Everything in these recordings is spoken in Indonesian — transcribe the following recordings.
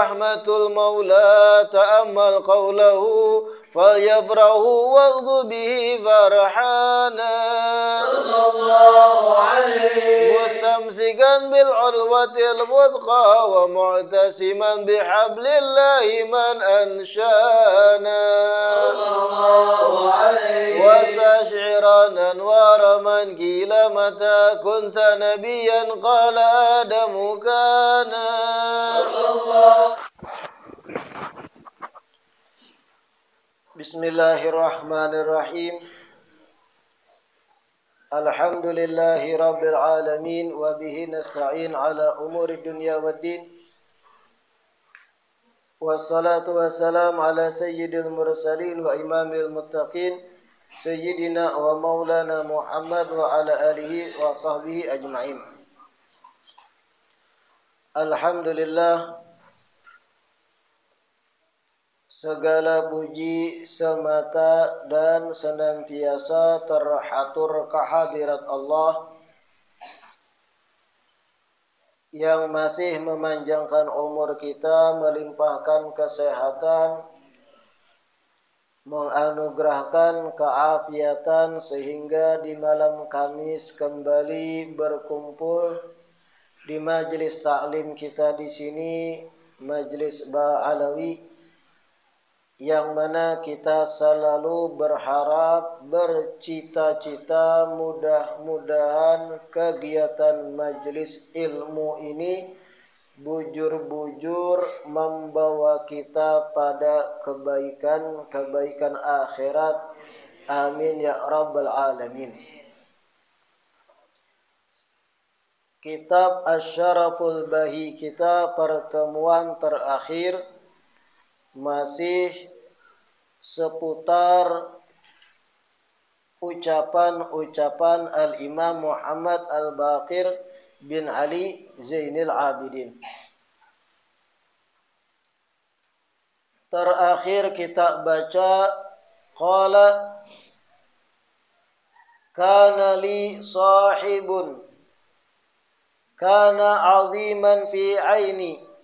رحمة المولى تأمل قوله فليفرحوا واغض به فرحانا صلى الله عليه مستمسكا بالعروة الوثقى ومعتصما بحبل الله من أنشانا صلى الله عليه واستشعرا أنوار من قيل متى كنت نبيا قال آدم كان صلى الله. Bismillahirrahmanirrahim. Alhamdulillahi rabbil alamin wa bihi nasta'in ala umuri dunya waddin. Wassalatu wassalam ala sayyidil mursalin wa imamil muttaqin sayyidina wa maulana Muhammad wa ala alihi wa sahbihi ajma'in. Alhamdulillah, segala puji semata dan senantiasa terhatur kehadirat Allah yang masih memanjangkan umur kita, melimpahkan kesehatan, menganugerahkan keafiatan sehingga di malam Kamis kembali berkumpul di majelis taklim kita di sini, majelis Ba'alawi, yang mana kita selalu berharap, bercita-cita mudah-mudahan kegiatan majelis ilmu ini bujur-bujur membawa kita pada kebaikan akhirat. Amin ya rabbal alamin. Kitab Asy-Syaraful Bahi kita pertemuan terakhir masih seputar ucapan-ucapan Al-Imam Muhammad Al-Baqir bin Ali Zainil Abidin. Terakhir kita baca qala kana li sahibun kana aziman fi aini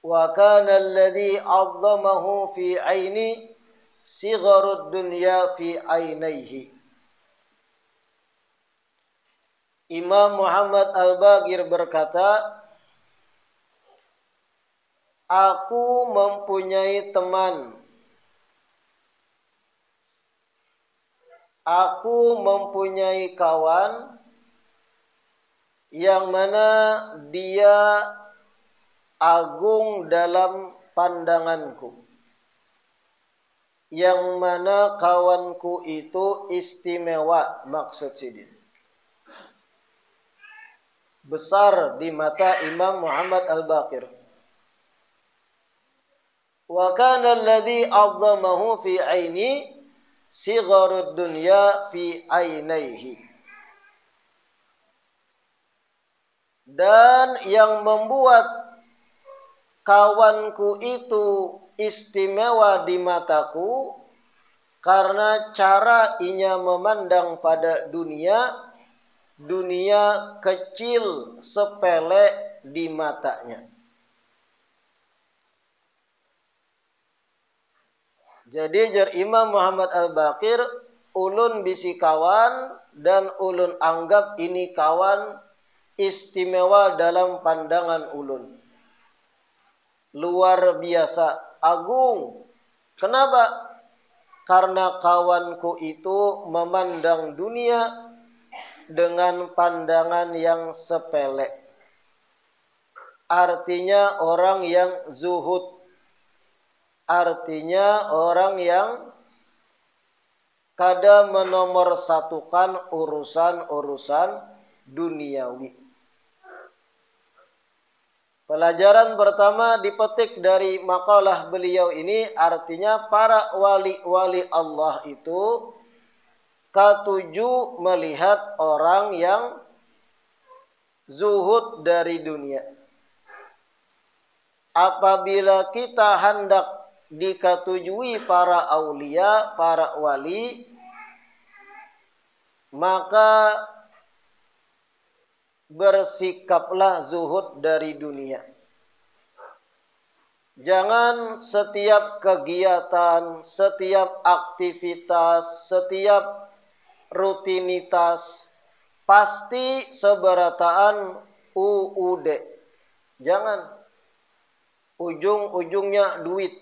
wa kana alladhi 'azzamahu fi 'aini sigharud dunya fi 'ainaihi. Imam Muhammad Al-Baqir berkata, aku mempunyai teman, aku mempunyai kawan yang mana dia agung dalam pandanganku, yang mana kawanku itu istimewa, maksud sidin besar di mata Imam Muhammad Al-Baqir. Wa kana alladhi 'azzamahu fi 'aini sigharud dunya fi 'ainaihi. Dan yang membuat kawanku itu istimewa di mataku karena cara ianya memandang pada dunia kecil, sepele di matanya. Jadi jar Imam Muhammad Al-Baqir, ulun bisi kawan dan ulun anggap ini kawan istimewa dalam pandangan ulun. Luar biasa, agung. Kenapa? Karena kawanku itu memandang dunia dengan pandangan yang sepele. Artinya orang yang zuhud. Artinya orang yang kada menomorsatukan urusan-urusan duniawi. Pelajaran pertama dipetik dari makalah beliau ini, artinya para wali-wali Allah itu ketujuh melihat orang yang zuhud dari dunia. Apabila kita hendak diketujui para aulia, para wali, maka bersikaplah zuhud dari dunia. Jangan setiap kegiatan, setiap aktivitas, setiap rutinitas pasti seberataan UUD. Jangan ujung-ujungnya duit.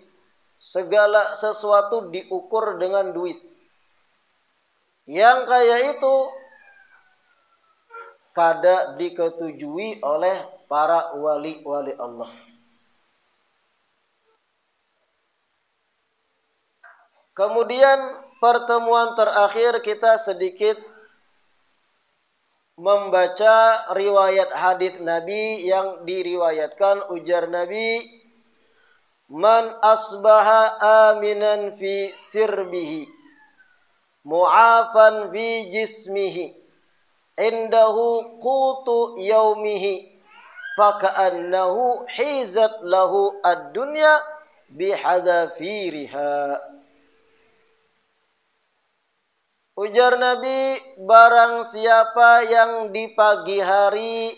Segala sesuatu diukur dengan duit. Yang kayak itu kada diketujui oleh para wali-wali Allah. Kemudian pertemuan terakhir kita sedikit membaca riwayat hadis Nabi yang diriwayatkan ujar Nabi, "Man asbaha aminan fi sirbihi, mu'afan fi jismihi, indahu qutu yaumihi, faka'annahu hizat lahu ad-dunya bihadafiriha." Ujar Nabi, barang siapa yang di pagi hari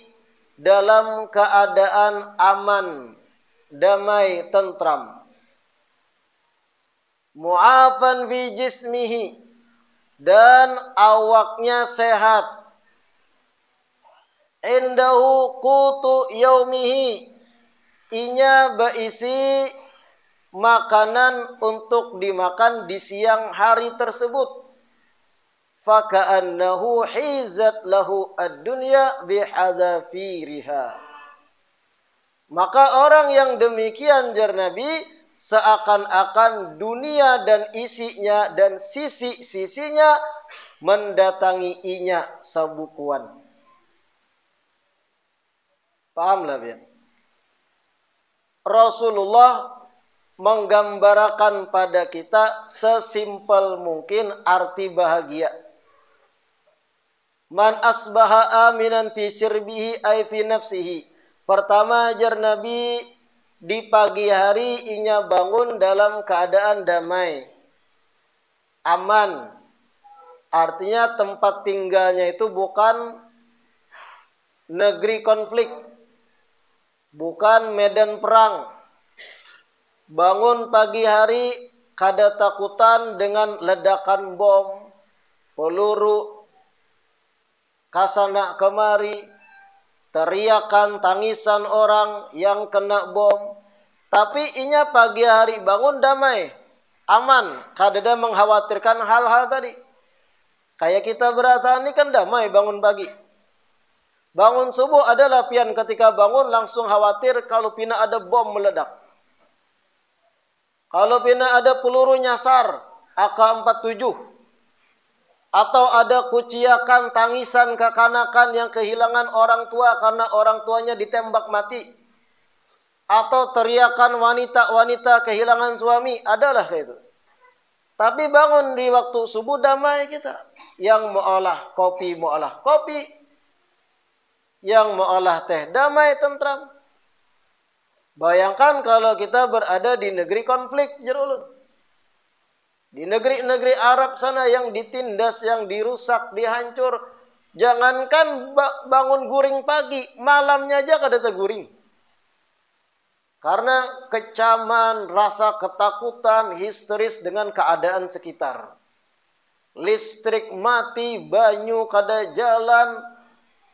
dalam keadaan aman, damai, tentram, mu'afan fi jismihi, dan awaknya sehat, indahu qutu yaumihi, inya berisi makanan untuk dimakan di siang hari tersebut, faka'annahu hizat lahu ad-dunya bihadafiriha. Maka orang yang demikian jar Nabi, seakan-akan dunia dan isinya dan sisi-sisinya mendatangi inya sabukuan. Pahamlah ya? Rasulullah menggambarkan pada kita sesimpel mungkin arti bahagia. Man asbaha aminan fi sirbihi ay fi nafsihi. Pertama ajar Nabi, di pagi hari inya bangun dalam keadaan damai, aman. Artinya tempat tinggalnya itu bukan negeri konflik, bukan medan perang. Bangun pagi hari kada takutan dengan ledakan bom, peluru, kasana kemari, teriakan, tangisan orang yang kena bom. Tapi inya pagi hari bangun damai, aman, kada ada mengkhawatirkan hal-hal tadi. Kayak kita berata ini kan damai bangun pagi. Bangun subuh adalah pian ketika bangun langsung khawatir kalau pina ada bom meledak. Kalau pina ada peluru nyasar AK-47. Atau ada kuciakan, tangisan kekanakan yang kehilangan orang tua karena orang tuanya ditembak mati. Atau teriakan wanita-wanita kehilangan suami. Adalah kayak itu. Tapi bangun di waktu subuh damai kita. Yang mau olah kopi, mau olah kopi. Yang mau olah teh, damai, tentram. Bayangkan kalau kita berada di negeri konflik, jerulun. Di negeri-negeri Arab sana yang ditindas, yang dirusak, dihancur. Jangankan bangun guring pagi, malamnya aja kada teguring. Karena kecaman, rasa ketakutan, histeris dengan keadaan sekitar. Listrik mati, banyu kada jalan,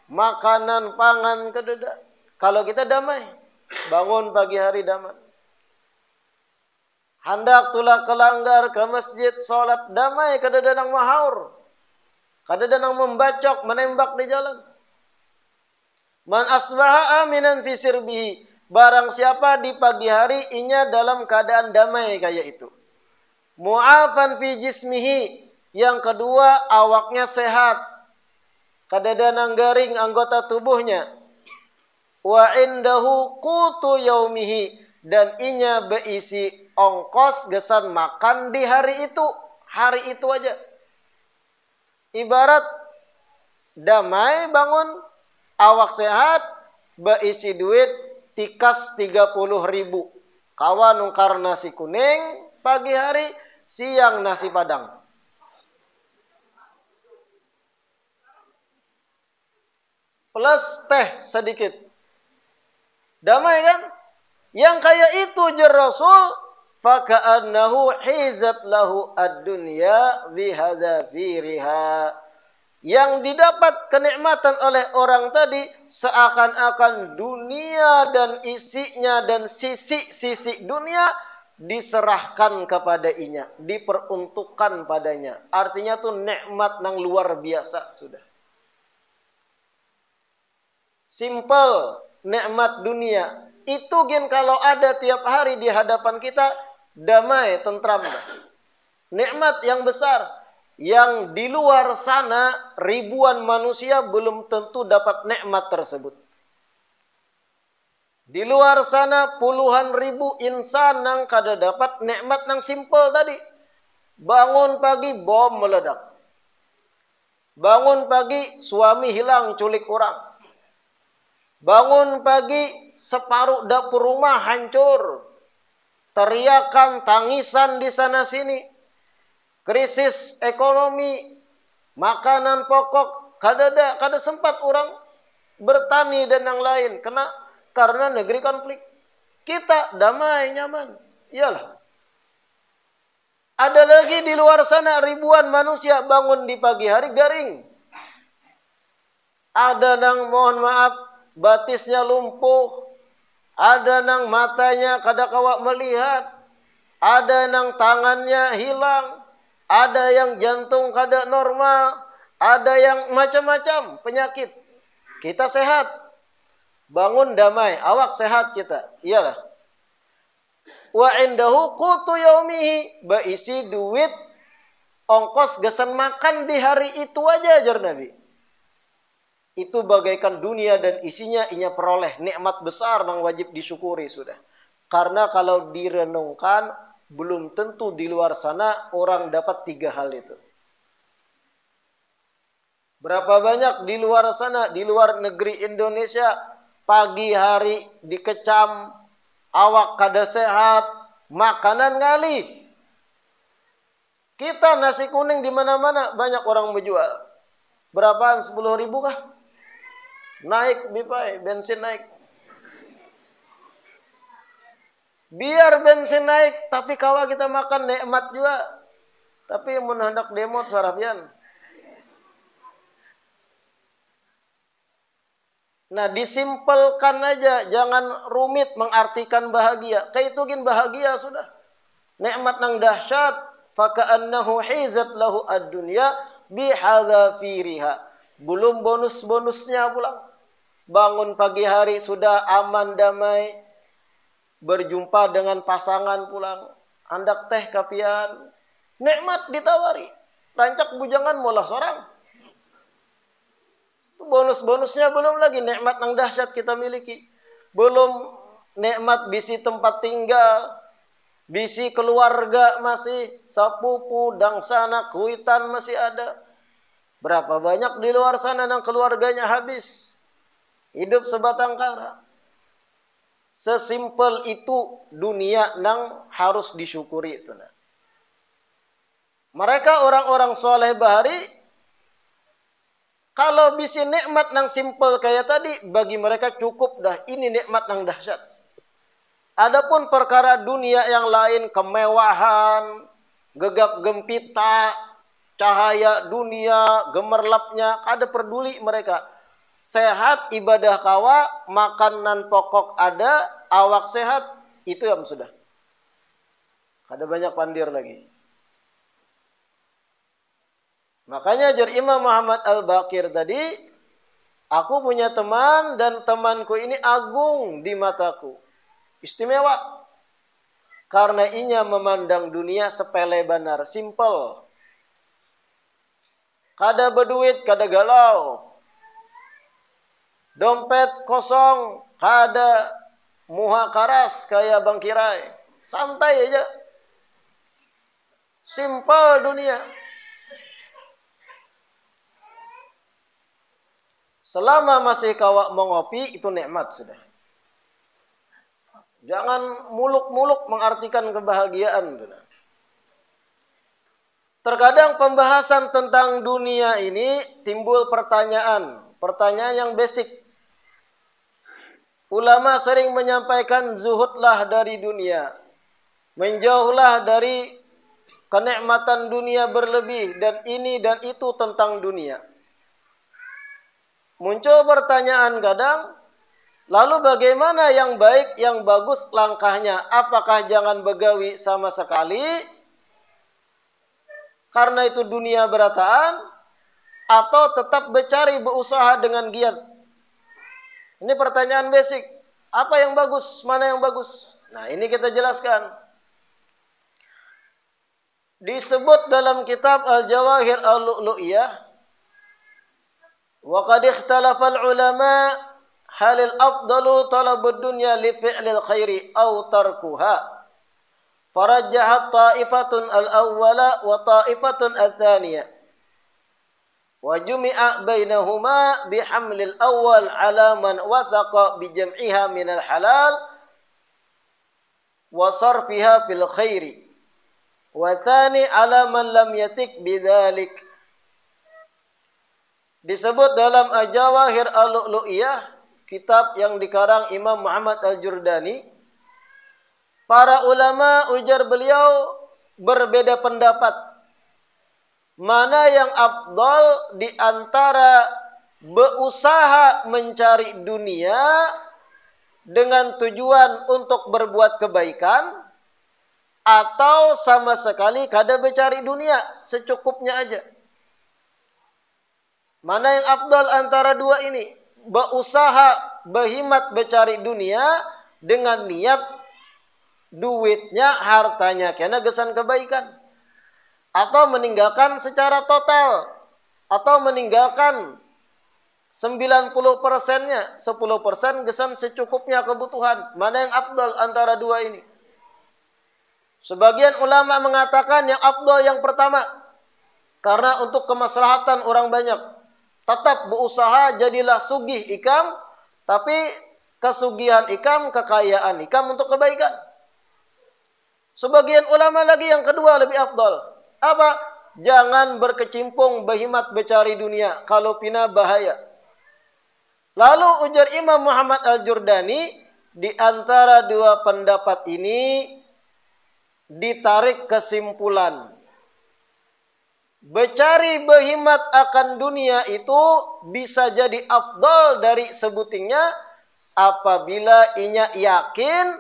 makanan, pangan kada. Kalau kita damai, bangun pagi hari damai. Hendak tulah kelanggar ke masjid, solat damai, kada danang mahaur. Kada danang membacok, menembak di jalan. Man asbaha aminan fi sirbihi. Barang siapa di pagi hari inya dalam keadaan damai kayak itu. Mu'afan fi jismihi. Yang kedua, awaknya sehat. Kada danang garing anggota tubuhnya. Wa indahu qutu yaumihi. Dan inya berisi ongkos gesan makan di hari itu aja. Ibarat damai bangun, awak sehat, berisi duit tikas 30.000. Kawan nungkar nasi kuning pagi hari, siang nasi padang. Plus teh sedikit. Damai kan? Yang kayak itu jar Rasul, faka'annahu hizat lahu ad-dunya bihadzafiriha. Yang didapat kenikmatan oleh orang tadi seakan-akan dunia dan isinya dan sisi-sisi dunia diserahkan kepadanya, diperuntukkan padanya. Artinya tuh nikmat yang luar biasa sudah. Simple nikmat dunia. Itu gen kalau ada tiap hari di hadapan kita, damai, tentram. Nikmat yang besar. Yang di luar sana ribuan manusia belum tentu dapat nikmat tersebut. Di luar sana puluhan ribu insan yang kada dapat nikmat yang simple tadi. Bangun pagi bom meledak. Bangun pagi suami hilang culik orang. Bangun pagi separuh dapur rumah hancur. Teriakan, tangisan di sana sini. Krisis ekonomi, makanan pokok, kada sempat orang bertani dan yang lain. Karena negeri konflik. Kita damai, nyaman. Iyalah. Ada lagi di luar sana ribuan manusia bangun di pagi hari garing. Ada yang mohon maaf batisnya lumpuh. Ada yang matanya kada kawak melihat. Ada yang tangannya hilang. Ada yang jantung kada normal. Ada yang macam-macam penyakit. Kita sehat. Bangun damai. Awak sehat kita. Iyalah. Wa indahu qutu yaumihi. Berisi duit. Ongkos gesan makan di hari itu aja ajar Nabi. Itu bagaikan dunia dan isinya inya peroleh. Nikmat besar yang wajib disyukuri sudah. Karena kalau direnungkan, belum tentu di luar sana orang dapat 3 hal itu. Berapa banyak di luar sana, di luar negeri Indonesia, pagi hari dikecam, awak kada sehat, makanan ngali. Kita nasi kuning di mana-mana banyak orang menjual. Berapaan? 10.000 kah? Naik bipai, bensin naik. Biar bensin naik, tapi kalau kita makan nikmat juga. Tapi mun hendak demo sarapian. Nah, disimpelkan aja, jangan rumit mengartikan bahagia. Kayak itu gin bahagia sudah. Nikmat nang dahsyat, faka'annahu hizat lahu ad-dunya bihadzafiriha. Belum bonus-bonusnya pulang. Bangun pagi hari sudah aman damai. Berjumpa dengan pasangan pulang. Handak teh kapian. Nikmat ditawari. Rancak bujangan molah sorang. Itu bonus-bonusnya belum lagi. Nikmat yang dahsyat kita miliki. Belum nikmat bisi tempat tinggal. Bisi keluarga masih. Sapupu, dangsana, kuitan masih ada. Berapa banyak di luar sana yang keluarganya habis. Hidup sebatang kara. Sesimpel itu dunia yang harus disyukuri itu. Mereka orang-orang soleh bahari, kalau bisa nikmat yang simpel kayak tadi, bagi mereka cukup dah. Ini nikmat yang dahsyat. Adapun perkara dunia yang lain, kemewahan, gegap gempita, cahaya dunia, gemerlapnya, kada peduli mereka. Sehat, ibadah kawa, makanan pokok ada, awak sehat, itu yang sudah. Ada banyak pandir lagi. Makanya jar Imam Muhammad Al-Baqir tadi, aku punya teman dan temanku ini agung di mataku. Istimewa. Karena inya memandang dunia sepele benar, simple. Kada berduit, kada galau. Dompet kosong, kada muha karas kayak Bang Kirai. Santai aja. Simple dunia. Selama masih kawak mengopi, itu nikmat sudah. Jangan muluk-muluk mengartikan kebahagiaan. Terkadang pembahasan tentang dunia ini timbul pertanyaan. Pertanyaan yang basic. ulama sering menyampaikan zuhudlah dari dunia. Menjauhlah dari kenikmatan dunia berlebih dan ini dan itu tentang dunia. Muncul pertanyaan kadang, lalu bagaimana yang baik, yang bagus langkahnya? Apakah jangan begawi sama sekali? Karena itu dunia berataan, atau tetap bercari, berusaha dengan giat? Ini pertanyaan basic. Apa yang bagus? Mana yang bagus? Nah, ini kita jelaskan. Disebut dalam kitab Al-Jawahir Al-Lu'lu'iyah, wa qad ikhtalafa al-ulama hal al-afdalu talabud dunya li fi'lil khairi aw tarkuha. Farajjahat ta'ifatun al-awwala wa ta'ifatun al-thaniyah. Wa jumi'a bainahuma bihamlil awwal ala man wathaqa bijam'iha minal halal wa sarfiha fil khairi. Wa thani ala man lam yatik bidzalik. Disebut dalam Al-Jawahir Al-Lu'lu'iyah, kitab yang dikarang Imam Muhammad Al-Jurdani, para ulama, ujar beliau, berbeda pendapat. Mana yang afdal di antara berusaha mencari dunia dengan tujuan untuk berbuat kebaikan, atau sama sekali kada mencari dunia, secukupnya aja. Mana yang afdal antara dua ini? Berusaha, berhimat mencari dunia dengan niat duitnya, hartanya kena gesan kebaikan. Atau meninggalkan secara total. Atau meninggalkan 90%-nya. 10% gesan secukupnya kebutuhan. Mana yang afdal antara dua ini? Sebagian ulama mengatakan yang afdal yang pertama. Karena untuk kemaslahatan orang banyak. Tetap berusaha jadilah sugih ikam, tapi kesugihan ikam, kekayaan ikam untuk kebaikan. Sebagian ulama lagi yang kedua lebih afdal. Apa? Jangan berkecimpung berhimat mencari dunia, kalau pina bahaya. Lalu ujar Imam Muhammad Al-Jurdani, di antara dua pendapat ini ditarik kesimpulan. Bercari berhimat akan dunia itu bisa jadi afdal dari sebutingnya apabila inya yakin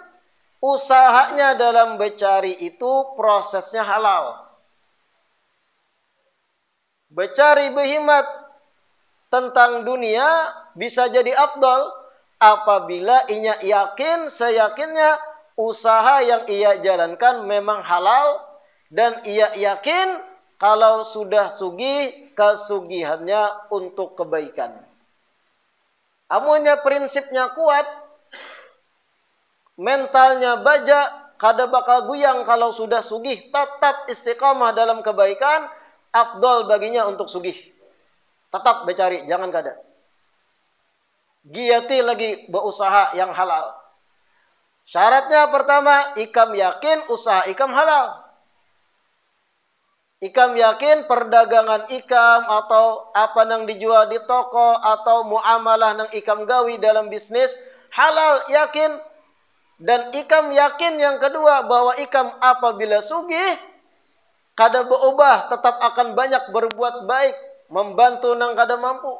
usahanya dalam bercari itu prosesnya halal. Bercari berhimat tentang dunia bisa jadi afdal apabila inya yakin, seyakinnya usaha yang ia jalankan memang halal dan ia yakin kalau sudah sugih, kesugihannya untuk kebaikan. Amunnya prinsipnya kuat, mentalnya baja, kada bakal guyang kalau sudah sugih, tetap istiqamah dalam kebaikan, afdal baginya untuk sugih. Tetap bercari, jangan kada. Giati lagi berusaha yang halal. Syaratnya pertama, ikam yakin usaha ikam halal. Ikam yakin perdagangan ikam atau apa yang dijual di toko atau muamalah yang ikam gawi dalam bisnis halal, yakin. Dan ikam yakin yang kedua bahwa ikam apabila sugih kada berubah, tetap akan banyak berbuat baik, membantu nang kada mampu.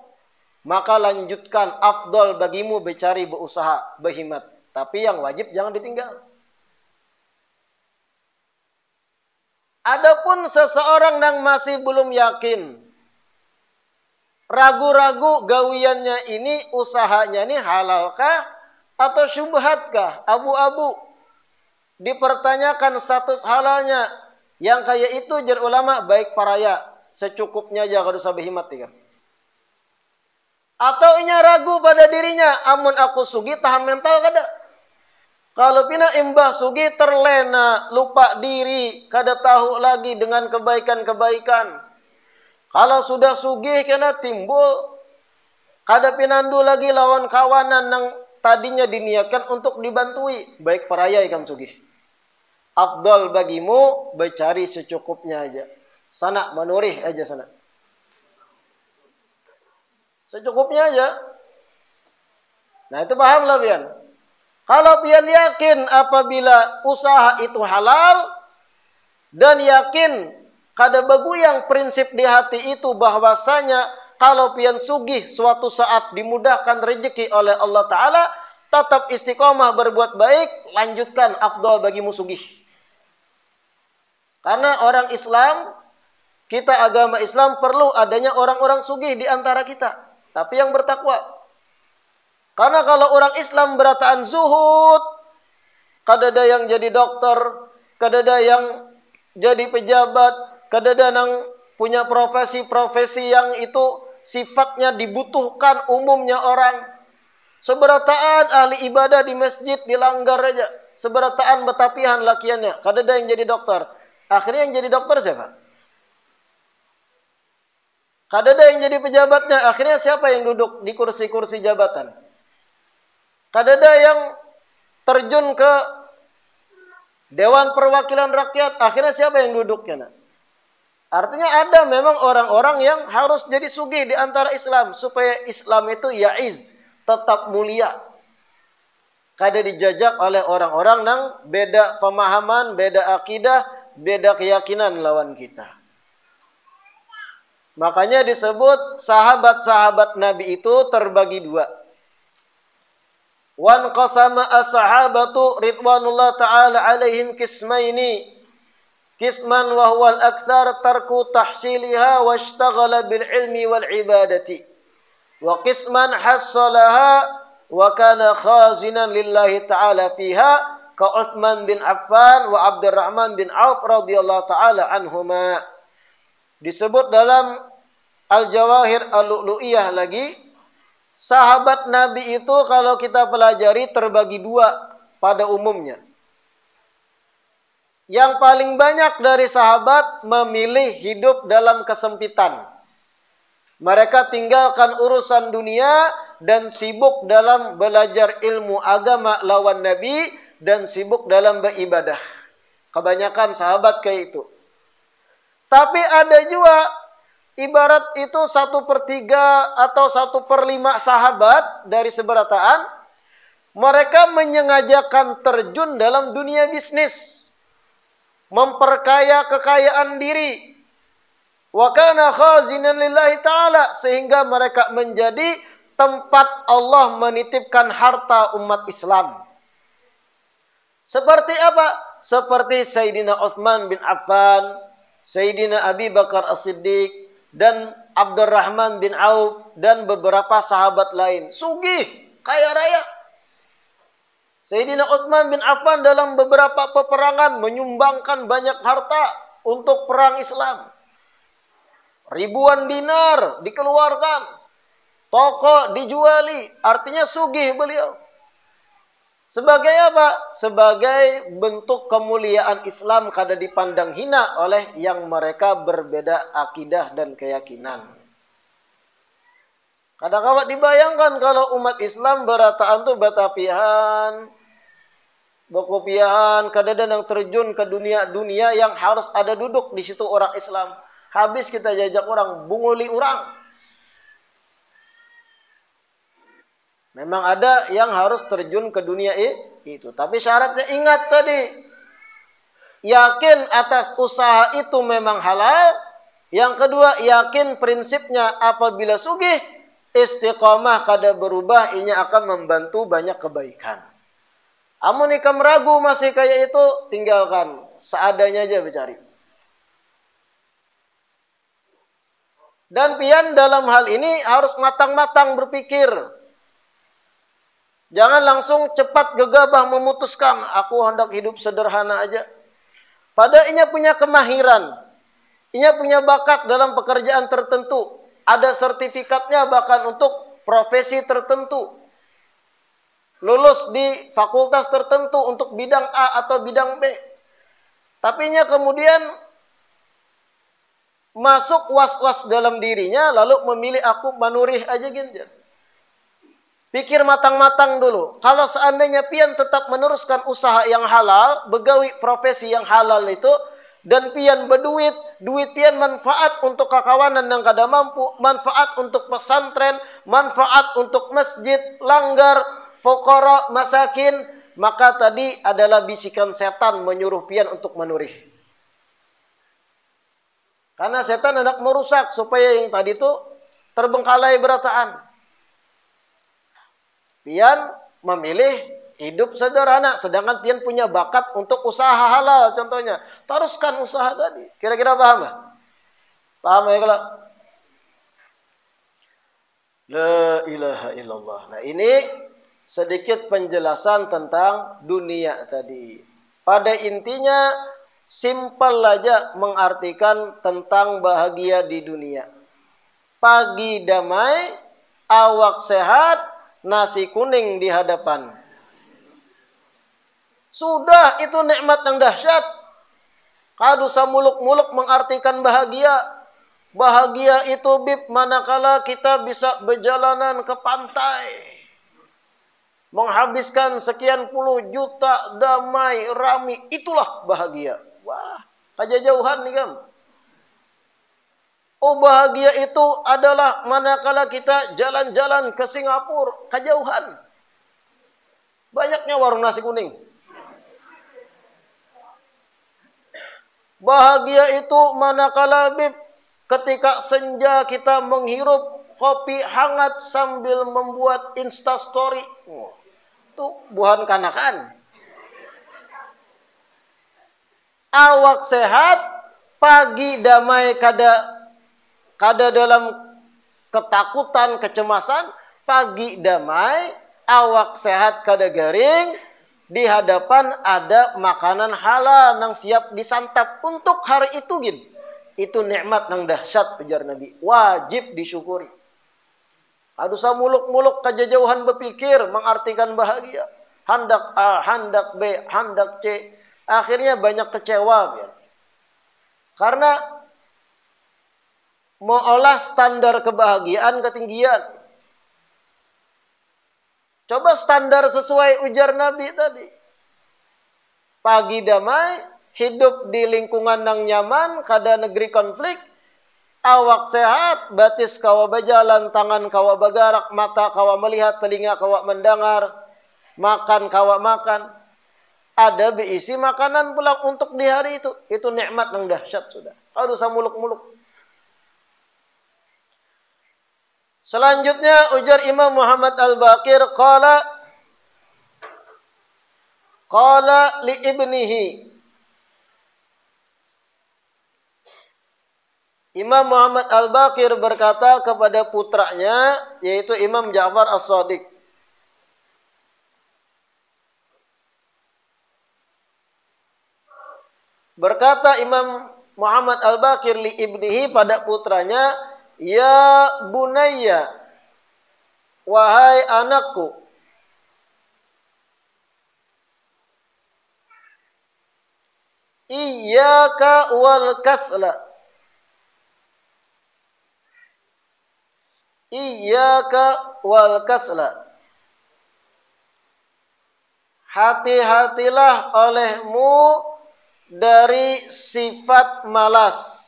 Maka lanjutkan, afdal bagimu bercari, berusaha, berhimat. Tapi yang wajib jangan ditinggal. Adapun seseorang yang masih belum yakin, ragu-ragu gawiannya ini, usahanya ini halalkah atau syubhatkah, abu-abu, dipertanyakan status halalnya, yang kayak itu jar ulama baik paraya, secukupnya aja kada usah berhimat ya. Atau inya ragu pada dirinya, amun aku sugi tahan mental kada. Kalau pina imbah sugi terlena, lupa diri, kada tahu lagi dengan kebaikan-kebaikan. Kalau sudah sugih kena timbul, kada pinandu lagi lawan kawanan yang tadinya diniatkan untuk dibantui, baik paraya ikam sugih. Afdal bagimu bercari secukupnya aja. Sana manurih aja sana. Secukupnya aja. Nah itu paham lah pian. Kalau pian yakin apabila usaha itu halal dan yakin kada baguyang prinsip di hati itu bahwasanya kalau pian sugih suatu saat dimudahkan rezeki oleh Allah Ta'ala, tetap istiqomah berbuat baik, lanjutkan afdal bagimu sugih. Karena orang Islam, kita agama Islam perlu adanya orang-orang sugih di antara kita, tapi yang bertakwa. Karena kalau orang Islam berataan zuhud, kadada yang jadi dokter, kadada yang jadi pejabat, kadada yang punya profesi-profesi yang itu sifatnya dibutuhkan umumnya orang. Seberataan ahli ibadah di masjid dilanggar aja. Seberataan betapihan lakiannya, kadada yang jadi dokter. Akhirnya yang jadi dokter siapa? Kadada yang jadi pejabatnya, akhirnya siapa yang duduk di kursi-kursi jabatan? Kadada yang terjun ke Dewan Perwakilan Rakyat, akhirnya siapa yang duduknya? Artinya ada memang orang-orang yang harus jadi sugih di antara Islam, supaya Islam itu yaiz, tetap mulia. Kada dijajak oleh orang-orang yang beda pemahaman, beda akidah, beda keyakinan lawan kita. Makanya disebut sahabat-sahabat Nabi itu terbagi dua. Wan qasama as-sahabatu ridwanullah ta'ala alaihim kismaini. Kisman wa huwa al-akthar tarku tahsiliha wa ishtaghala bil ilmi wal ibadati. Wa kisman hassalaha wa kana khazinan lillahi ta'ala fiha ka Uthman bin Affan wa Abdurrahman bin Auf radhiyallahu ta'ala anhuma. Disebut dalam Al-Jawahir Al-Lu'lu'iyah lagi, sahabat Nabi itu kalau kita pelajari terbagi dua pada umumnya. Yang paling banyak dari sahabat memilih hidup dalam kesempitan. Mereka tinggalkan urusan dunia dan sibuk dalam belajar ilmu agama lawan Nabi dan sibuk dalam beribadah. Kebanyakan sahabat kayak itu. Tapi ada juga ibarat itu 1/3 atau 1/5 sahabat dari seberataan, mereka menyengajakan terjun dalam dunia bisnis, memperkaya kekayaan diri, wa kana khazinan lillahi ta'ala, sehingga mereka menjadi tempat Allah menitipkan harta umat Islam. Seperti apa? Seperti Sayyidina Uthman bin Affan, Sayyidina Abi Bakar As-Siddiq, dan Abdurrahman bin Auf, dan beberapa sahabat lain. Sugih, kaya raya. Sayyidina Uthman bin Affan dalam beberapa peperangan menyumbangkan banyak harta untuk perang Islam. Ribuan dinar dikeluarkan. Toko dijuali. Artinya sugih beliau. Sebagai apa? Sebagai bentuk kemuliaan Islam kada dipandang hina oleh yang mereka berbeda akidah dan keyakinan. Kadang-kadang dibayangkan kalau umat Islam berataan tuh batapihan, bokopian, kadang yang terjun ke dunia yang harus ada duduk di situ orang Islam. Habis kita jajak orang, bunguli orang. Memang ada yang harus terjun ke dunia itu. Tapi syaratnya ingat tadi. Yakin atas usaha itu memang halal. Yang kedua, yakin prinsipnya apabila sugih, istiqamah kada berubah, ini akan membantu banyak kebaikan. Amun ikam ragu masih kayak itu, tinggalkan. Seadanya aja bercari. Dan pian dalam hal ini harus matang-matang berpikir. Jangan langsung cepat gegabah memutuskan, aku hendak hidup sederhana aja. Padahal inya punya kemahiran, inya punya bakat dalam pekerjaan tertentu, ada sertifikatnya bahkan untuk profesi tertentu. Lulus di fakultas tertentu untuk bidang A atau bidang B. Tapi inya kemudian masuk was-was dalam dirinya, lalu memilih aku manurih aja gitu. Pikir matang-matang dulu. Kalau seandainya pian tetap meneruskan usaha yang halal, begawi profesi yang halal itu, dan pian berduit, duit pian manfaat untuk kakawanan yang kada mampu, manfaat untuk pesantren, manfaat untuk masjid, langgar, fuqara, masakin, maka tadi adalah bisikan setan menyuruh pian untuk menurih. Karena setan hendak merusak supaya yang tadi itu terbengkalai berataan. Pian memilih hidup sederhana, sedangkan pian punya bakat untuk usaha halal contohnya. Teruskan usaha tadi. Kira-kira paham nggak? Paham ya kalau? La ilaha illallah. Nah ini sedikit penjelasan tentang dunia tadi. Pada intinya simpel aja mengartikan tentang bahagia di dunia. Pagi damai, awak sehat, nasi kuning di hadapan. Sudah, itu nikmat yang dahsyat. Kadusa muluk-muluk mengartikan bahagia. Bahagia itu bib manakala kita bisa berjalanan ke pantai. Menghabiskan sekian puluh juta damai, rami. Itulah bahagia. Wah, kejauhan nih kan. Oh, bahagia itu adalah manakala kita jalan-jalan ke Singapura, kejauhan. Banyaknya warung nasi kuning. Bahagia itu manakala bib ketika senja kita menghirup kopi hangat sambil membuat instastory. Itu bukan kanakan. Awak sehat, pagi damai kada dalam ketakutan, kecemasan, pagi damai, awak sehat kada garing, di hadapan ada makanan halal yang siap disantap untuk hari itu gin. Itu nikmat yang dahsyat ujar Nabi, wajib disyukuri. Aduh muluk-muluk kejauhan berpikir mengartikan bahagia. Handak A, handak B, handak C. Akhirnya banyak kecewa. Ya. Karena mengolah standar kebahagiaan ketinggian. Coba standar sesuai ujar Nabi tadi. Pagi damai, hidup di lingkungan yang nyaman, kada negeri konflik, awak sehat, batis kawa berjalan, tangan kawa bergerak, mata kawa melihat, telinga kawa mendengar, makan kawa makan. Ada berisi makanan pula untuk di hari itu. Itu nikmat yang dahsyat sudah. Aduh muluk-muluk. Selanjutnya ujar Imam Muhammad Al-Baqir qala li ibnihi. Imam Muhammad Al-Baqir berkata kepada putranya yaitu Imam Ja'far As-Shadiq. Berkata Imam Muhammad Al-Baqir li ibnihi pada putranya, ya bunayya, wahai anakku, iyyaka wal kasla, iyyaka wal kasla, hati-hatilah olehmu dari sifat malas.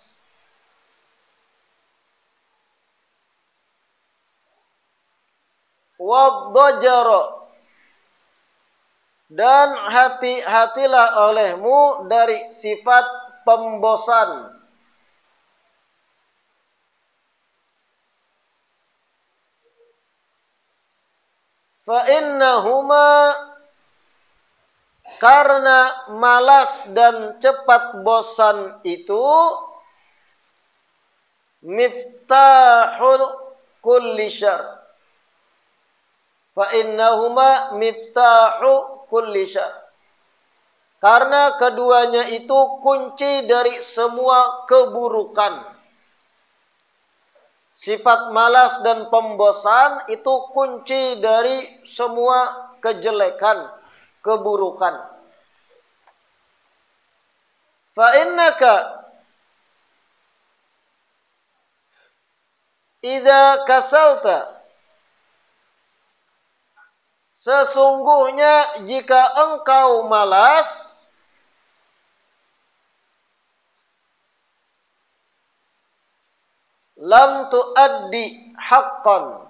Wadhajara, dan hati-hatilah olehmu dari sifat pembosan. Fa innahuma, karena malas dan cepat bosan itu miftahul kulli syarr. Fa innahuma miftahu kulli syarr. Karena keduanya itu kunci dari semua keburukan. Sifat malas dan pembosan itu kunci dari semua kejelekan, keburukan. Fa innaka idza kasalta, sesungguhnya jika engkau malas, lam tuaddi haqqan,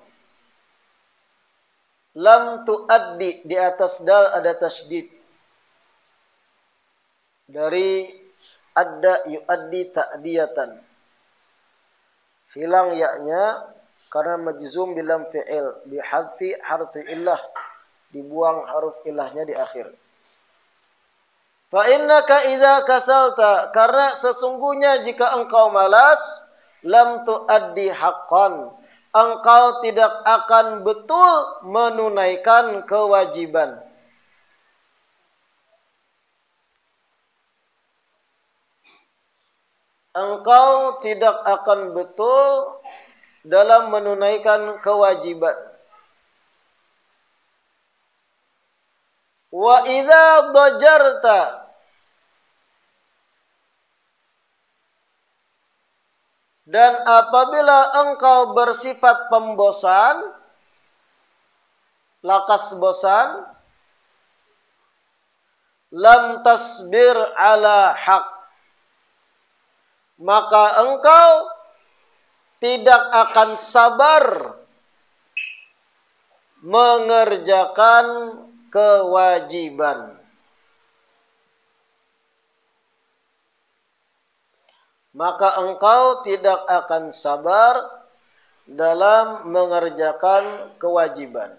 Lam tuaddi, di atas dal ada tasydid. Dari adda yuaddi ta'diyatan. Hilang yaknya karena majzum bilam fi'il, bihadfi harfi illah, dibuang huruf ilahnya di akhir. Fa innaka idza kasalta, karena sesungguhnya jika engkau malas, lam tuaddi haqqan, engkau tidak akan betul menunaikan kewajiban. Engkau tidak akan betul dalam menunaikan kewajiban. Wa idza dajarta, dan apabila engkau bersifat pembosan, lakas bosan, lam tasbir ala haq, maka engkau tidak akan sabar mengerjakan kewajiban. Maka engkau tidak akan sabar dalam mengerjakan kewajiban.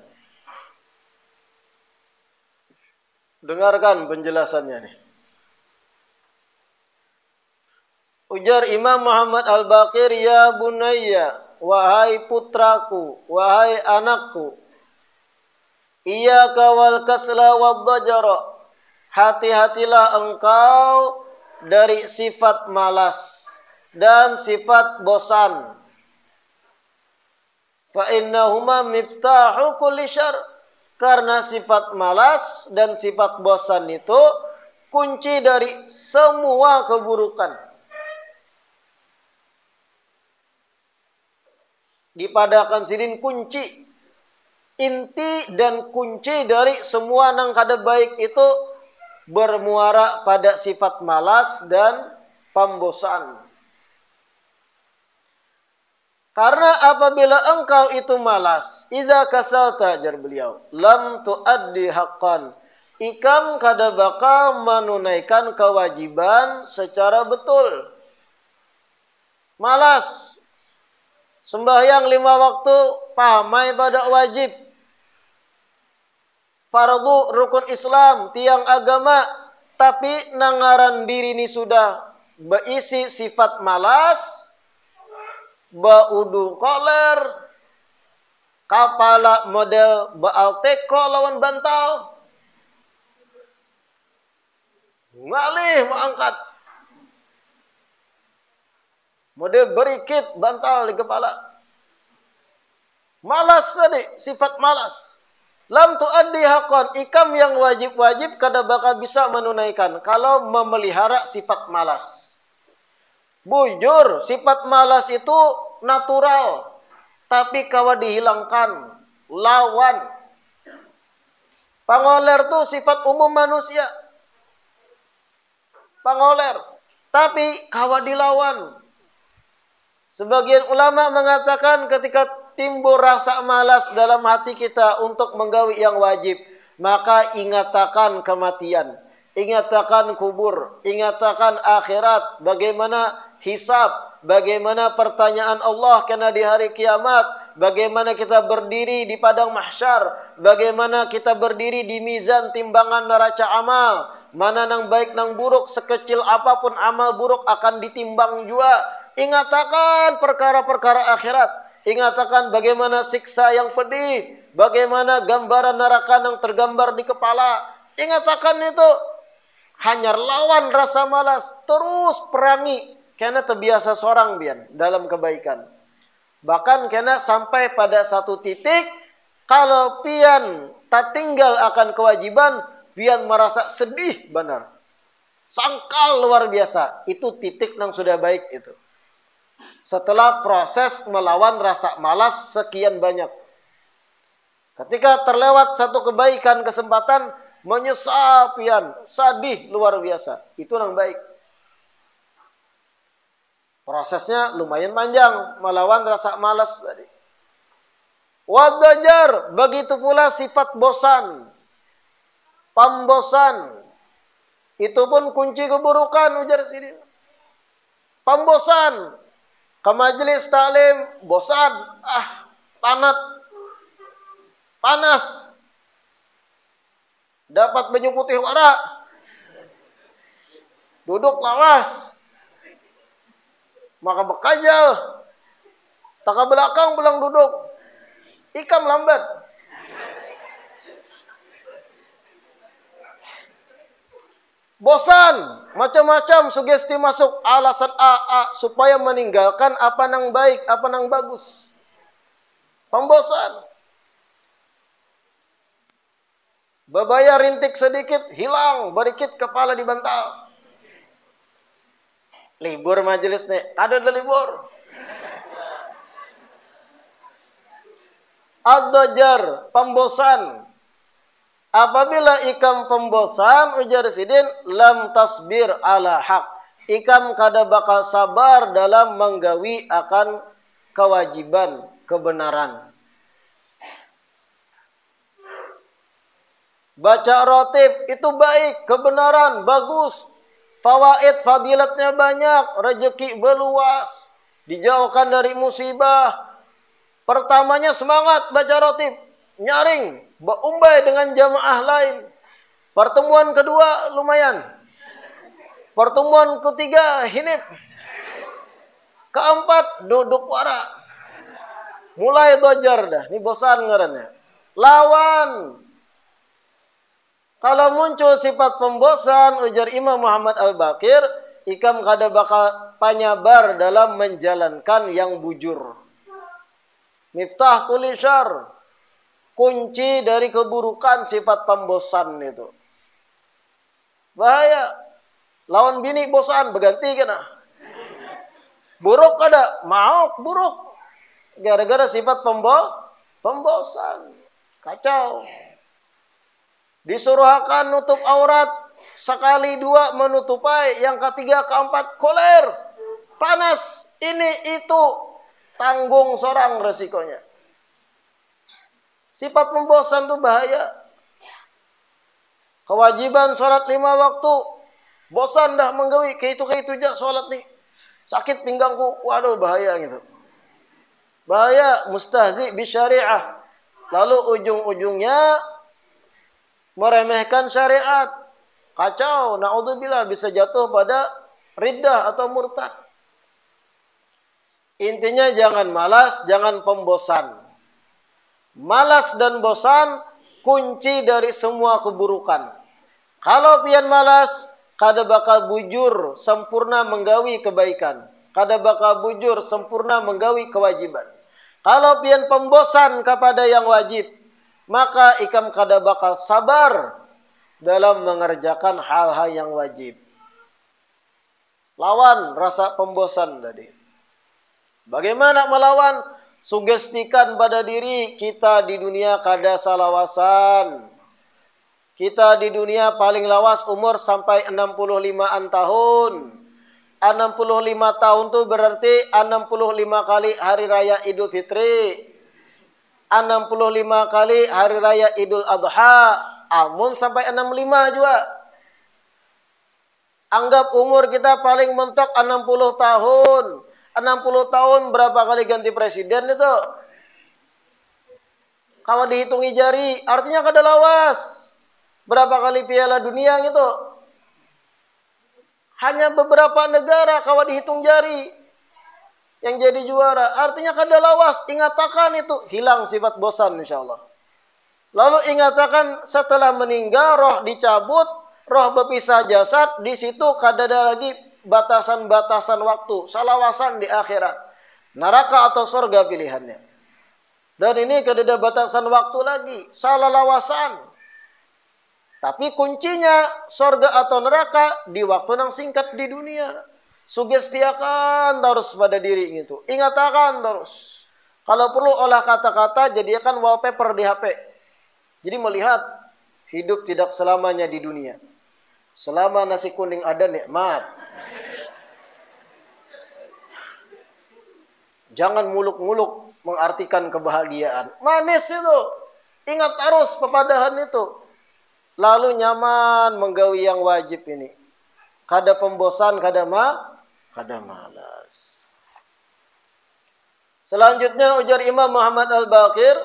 Dengarkan penjelasannya nih. Ujar Imam Muhammad Al-Baqir, ya bunayya, wahai putraku, wahai anakku, iyyaka wal kasla wad dajara, hati-hatilah engkau dari sifat malas dan sifat bosan. Fa innahuma miftahu kulli syarr, karena sifat malas dan sifat bosan itu kunci dari semua keburukan. Dipadakan sidin kunci, inti dan kunci dari semua nang kada baik itu bermuara pada sifat malas dan pembosan. Karena apabila engkau itu malas, idza kasalta, jar beliau, lam tuaddi haqqan, ikam kada bakal menunaikan kewajiban secara betul. Malas, sembahyang 5 waktu, pamai pada wajib, fardu rukun Islam, tiang agama, tapi nangaran diri ini sudah berisi sifat malas, baudu koler, kapala model baal teko lawan bantal, ngalih mengangkat, model berikit bantal di kepala. Malas tadi, sifat malas. Lam tuaddi haqqan, ikam yang wajib-wajib kada bakal bisa menunaikan kalau memelihara sifat malas. Bujur, sifat malas itu natural, tapi kawa dihilangkan, lawan. Pangoler itu sifat umum manusia. Pangoler, tapi kawa dilawan. Sebagian ulama mengatakan ketika timbul rasa malas dalam hati kita untuk menggawi yang wajib, maka ingatakan kematian, ingatakan kubur, ingatakan akhirat, bagaimana hisab, bagaimana pertanyaan Allah kena di hari kiamat, bagaimana kita berdiri di padang mahsyar, bagaimana kita berdiri di mizan timbangan neraca amal, mana nang baik nang buruk, sekecil apapun amal buruk akan ditimbang juga. Ingatakan perkara-perkara akhirat, ingatakan bagaimana siksa yang pedih, bagaimana gambaran neraka yang tergambar di kepala. Ingatakan itu, hanya lawan rasa malas, terus perangi, karena terbiasa seorang bian dalam kebaikan. Bahkan karena sampai pada satu titik, kalau pian tak tinggal akan kewajiban, pian merasa sedih benar, sangkal luar biasa. Itu titik yang sudah baik itu. Setelah proses melawan rasa malas sekian banyak. Ketika terlewat satu kebaikan, kesempatan, menyesal pian, sadih luar biasa. Itu yang baik. Prosesnya lumayan panjang melawan rasa malas tadi. Wadajar, begitu pula sifat bosan. Pembosan. Itu pun kunci keburukan, ujar sini. Pembosan. Ke majelis taklim, bosan. Panat. Panas. Dapat baju putih warak. Duduk lawas. Maka bekajal. Tak ke belakang pulang duduk. Ikam lambat. Bosan. Macam-macam sugesti masuk. Alasan A supaya meninggalkan apa nang baik, apa nang bagus. Pembosan. Bebayar rintik sedikit, hilang. Berikit kepala di bantal. Libur majelis nih. Ada libur. Ad-dajar, pembosan. Apabila ikam pembosan, ujar sidin, lam tasbir ala haq. Ikam kada bakal sabar dalam menggawi akan kewajiban, kebenaran. Baca rotib, itu baik, kebenaran, bagus. Fawaid, fadilatnya banyak, rezeki beluas. Dijauhkan dari musibah. Pertamanya semangat baca rotib, nyaring, berumbai dengan jamaah lain. Pertemuan kedua lumayan. Pertemuan ketiga hinip. Keempat duduk warak. Mulai dojar dah, ini bosan ngarannya. Lawan. Kalau muncul sifat pembosan, ujar Imam Muhammad Al-Baqir, ikam kada bakal panyabar dalam menjalankan yang bujur. Miftah kulli syarr. Kunci dari keburukan sifat pembosan itu. Bahaya. Lawan bini bosan, berganti kena. Buruk ada, mau buruk. Gara-gara sifat pembosan. Kacau. Disuruh akan nutup aurat. Sekali dua menutupai. Yang ketiga keempat koler. Panas. Ini itu. Tanggung seorang resikonya. Sifat pembosan itu bahaya. Kewajiban sholat 5 waktu. Bosan dah menggawi. Ke itu aja sholat nih. Sakit pinggangku. Waduh bahaya gitu. Bahaya. Mustahzi bisyariah. Lalu ujung-ujungnya meremehkan syariat. Kacau. Na'udzubillah bisa jatuh pada riddah atau murtad. Intinya jangan malas, jangan pembosan. Malas dan bosan kunci dari semua keburukan. Kalau pian malas, kada bakal bujur sempurna menggawi kebaikan. Kada bakal bujur sempurna menggawi kewajiban. Kalau pian pembosan kepada yang wajib, maka ikam kada bakal sabar dalam mengerjakan hal-hal yang wajib. Lawan rasa pembosan tadi. Bagaimana melawan? Sugestikan pada diri kita di dunia kada salawasan. Kita di dunia paling lawas umur sampai 65-an tahun. 65 tahun itu berarti 65 kali hari raya Idul Fitri. 65 kali hari raya Idul Adha. Amun sampai 65 juga. Anggap umur kita paling mentok 60 tahun. 60 tahun berapa kali ganti presiden itu? Kalau dihitungi jari, artinya kada lawas. Berapa kali piala dunia gitu? Hanya beberapa negara kalau dihitung jari yang jadi juara. Artinya kada lawas. Ingatakan itu hilang sifat bosan insyaallah. Lalu ingatakan setelah meninggal roh dicabut, roh berpisah jasad, di situ kada ada lagi batasan-batasan waktu, salawasan di akhirat. Neraka atau surga pilihannya. Dan ini kada ada batasan waktu lagi, salalawasan. Tapi kuncinya surga atau neraka di waktu yang singkat di dunia. Sugestiakan terus pada diri itu. Ingatakan terus. Kalau perlu olah kata-kata, jadikan wallpaper di HP. Jadi melihat hidup tidak selamanya di dunia. Selama nasi kuning ada nikmat. Jangan muluk-muluk. mengartikan kebahagiaan. Manis itu. Ingat terus pepadahan itu. Lalu nyaman menggawi yang wajib ini. Kada pembosan, kada malas. Selanjutnya ujar Imam Muhammad Al-Baqir,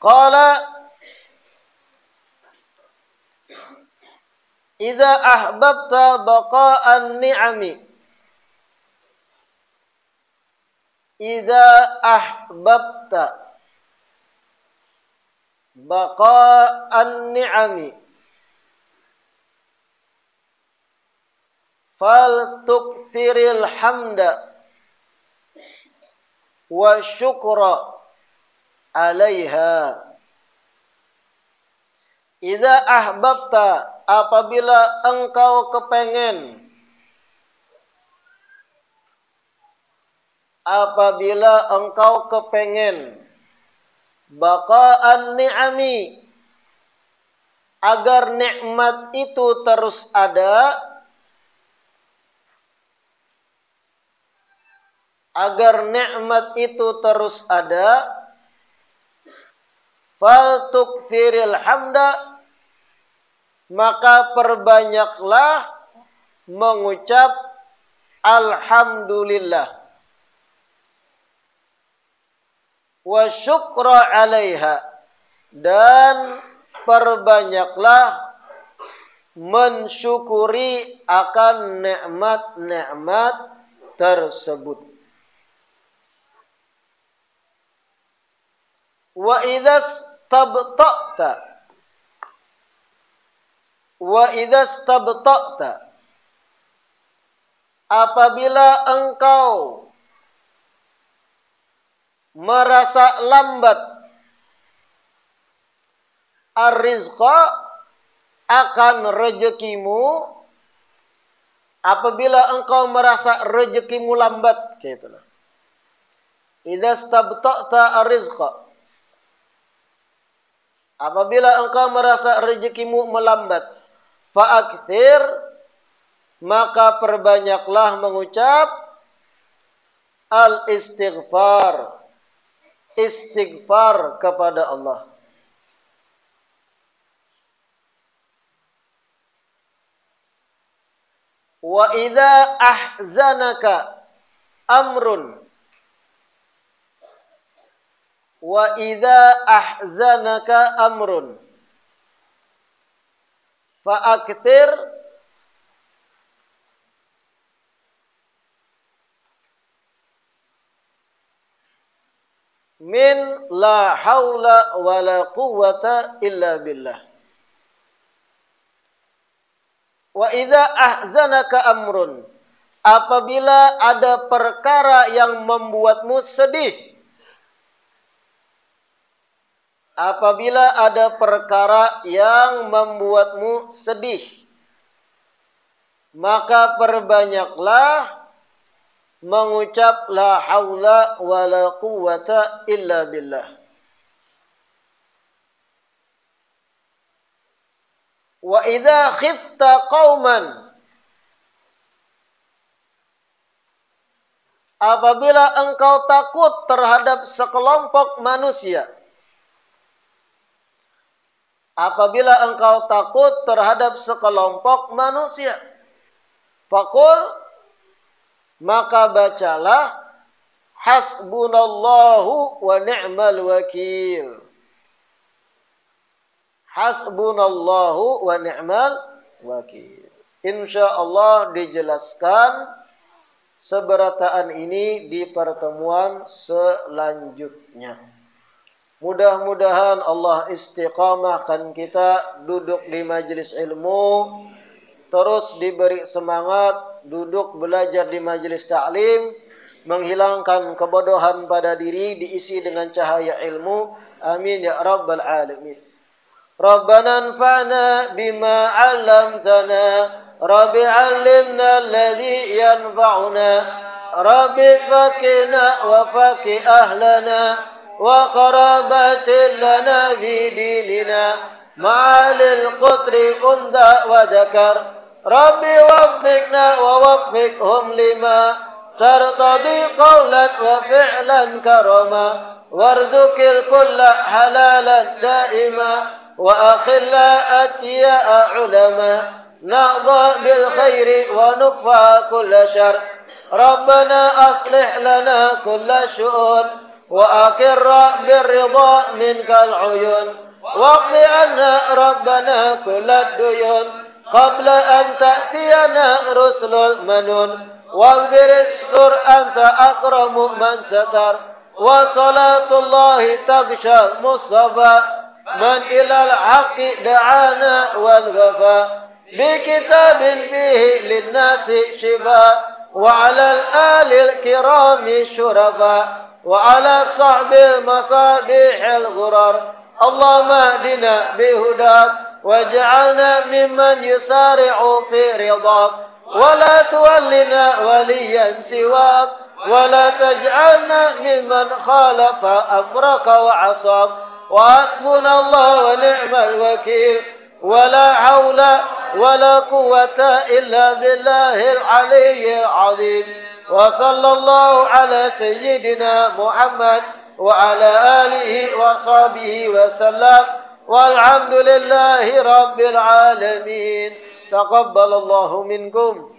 qala idza ahbabta baqa'an ni'ami, idza ahbabta baqa'an ni'ami fal tukthiril hamda wa syukra 'alaiha. Idza ahbabta, apabila engkau kepengen, baqa'an ni'ami, agar nikmat itu terus ada, fal tukthiril hamda, maka perbanyaklah mengucap alhamdulillah, wa syukra 'alaiha, dan perbanyaklah mensyukuri akan nikmat-nikmat tersebut. Wa idza stabta'ta, apabila engkau merasa lambat, ar-rizqa, akan rezekimu, apabila engkau merasa rezekimu lambat, gitu. Idza stabta'ta ar-rizqa, apabila engkau merasa rezekimu melambat, fa'akthir, maka perbanyaklah mengucap al-istighfar, istighfar kepada Allah. Wa idza ahzanaka amrun, fa'akthir min la haula wa la quwwata illa billah. Wa idza ahzanaka amrun, apabila ada perkara yang membuatmu sedih, maka perbanyaklah mengucap la haula wa la quwwata illa billah. Wa idza khifta qauman, apabila engkau takut terhadap sekelompok manusia, faqul, maka bacalah hasbunallahu wa ni'mal wakil. Hasbunallahu wa ni'mal wakil. Insyaallah dijelaskan seberataan ini di pertemuan selanjutnya. Mudah-mudahan Allah istiqamahkan kita duduk di majelis ilmu, terus diberi semangat duduk belajar di majelis ta'lim, menghilangkan kebodohan pada diri, diisi dengan cahaya ilmu. Amin ya rabbal alamin. Rabbana anfa'na bima 'allamtana, Rabbi 'allimna alladhi yanfa'una, Rabbi faqina wa faqi ahlana, wa qarabatin lana fi dinina, ma'alil qutri unza wa dhakar, Rabbi waffiqna wa waffiqhum lima ترتضي قولا وفعلا كرما وارزق الكل حلالا دائما وأخل أتقياء علما نهضى بالخير ونكفى كل شر ربنا أصلح لنا كل شؤون وأقر بالرضا منك العيون واقض عنا ربنا كل الديون قبل أن تأتينا رسل المنون واغفر استر أنت أكرم من ستر وصلاة الله تغشى المصطفى من إلى الحق دعانا والوفاء بكتاب فيه للناس شفاء وعلى الآل الكرام الشرفاء وعلى الصحب المصابيح الغرر اللهم اهدنا بهداك واجعلنا ممن يسارع في رضاك ولا تولنا وليا سواك ولا تجعلنا ممن خالف أمرك وعصاك وحسبنا الله ونعم الوكيل ولا حول ولا قوة إلا بالله العلي العظيم وصلى الله على سيدنا محمد وعلى آله وصحبه وسلم والحمد لله رب العالمين تقبل الله منكم